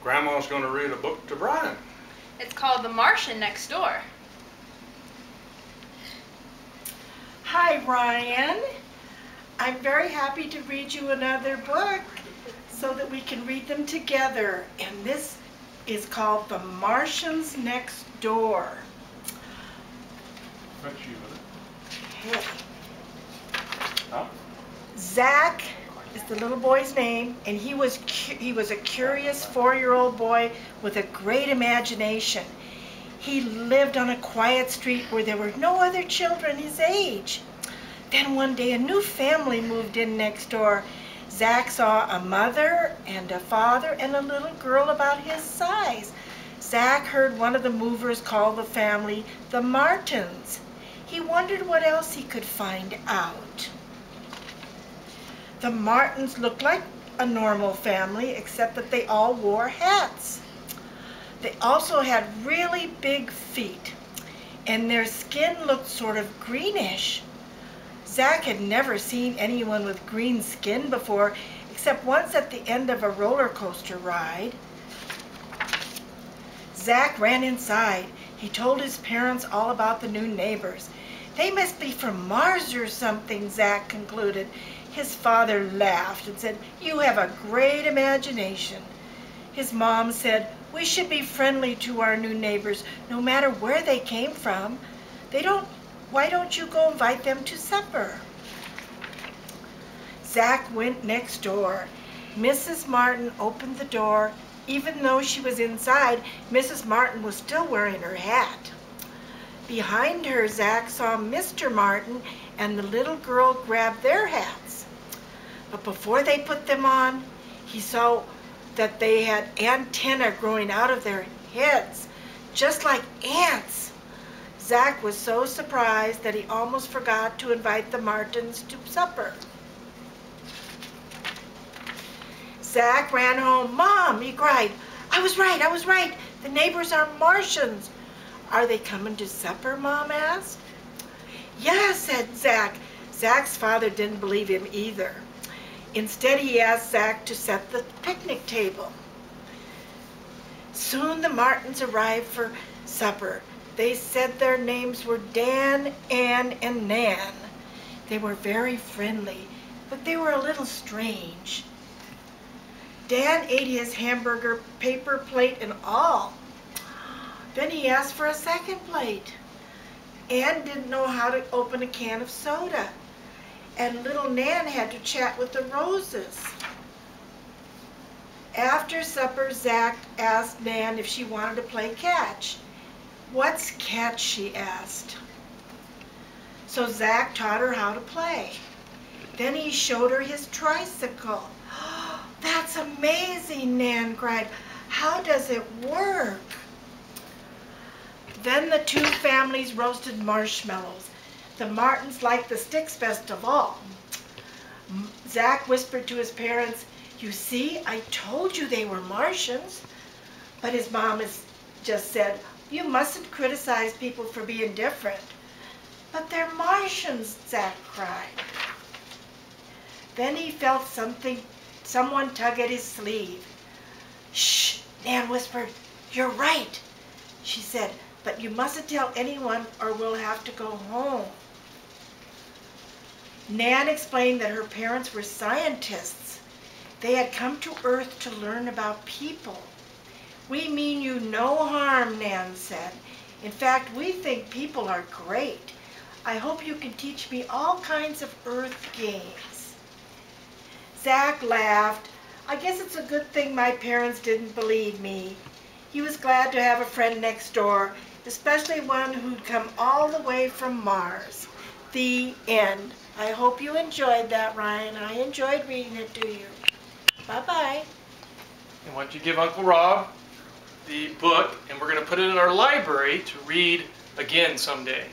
Grandma's going to read a book to Brian. It's called The Martian Next Door. Hi, Ryan. I'm very happy to read you another book so that we can read them together. And this is called The Martians Next Door. What's you with it? Hey. Huh? Zach is the little boy's name, and he was a curious 4-year-old boy with a great imagination. He lived on a quiet street where there were no other children his age. Then one day a new family moved in next door. Zach saw a mother and a father and a little girl about his size. Zach heard one of the movers call the family the Martians. He wondered what else he could find out. The Martins looked like a normal family, except that they all wore hats. They also had really big feet, and their skin looked sort of greenish. Zach had never seen anyone with green skin before, except once at the end of a roller coaster ride. Zach ran inside. He told his parents all about the new neighbors. They must be from Mars or something, Zach concluded. His father laughed and said, "You have a great imagination." His mom said, "We should be friendly to our new neighbors, no matter where they came from. Why don't you go invite them to supper?" Zach went next door. Mrs. Martin opened the door. Even though she was inside, Mrs. Martin was still wearing her hat. Behind her, Zach saw Mr. Martin and the little girl grab their hats. But before they put them on, he saw that they had antennae growing out of their heads, just like ants. Zach was so surprised that he almost forgot to invite the Martins to supper. Zach ran home. "Mom," he cried, I was right. The neighbors are Martians." "Are they coming to supper?" Mom asked. "Yes," said Zach. Zach's father didn't believe him either. Instead, he asked Zach to set the picnic table. Soon the Martins arrived for supper. They said their names were Dan, Ann, and Nan. They were very friendly, but they were a little strange. Dan ate his hamburger, paper plate and all. Then he asked for a second plate. Ann didn't know how to open a can of soda, and little Nan had to chat with the roses. After supper, Zach asked Nan if she wanted to play catch. "What's catch?" she asked. So Zach taught her how to play. Then he showed her his tricycle. "That's amazing," Nan cried. "How does it work?" Then the two families roasted marshmallows. The Martins liked the sticks best of all. Zach whispered to his parents, "You see, I told you they were Martians." But his mom just said, "You mustn't criticize people for being different." "But they're Martians," Zach cried. Then he felt someone tug at his sleeve. "Shh," Nan whispered. "You're right," she said, "but you mustn't tell anyone or we'll have to go home." Nan explained that her parents were scientists. They had come to Earth to learn about people. "We mean you no harm," Nan said. "In fact, we think people are great. I hope you can teach me all kinds of Earth games." Zach laughed. "I guess it's a good thing my parents didn't believe me." He was glad to have a friend next door, especially one who'd come all the way from Mars. The end. I hope you enjoyed that, Ryan. I enjoyed reading it to you. Bye-bye. And why don't you give Uncle Rob the book, and we're going to put it in our library to read again someday.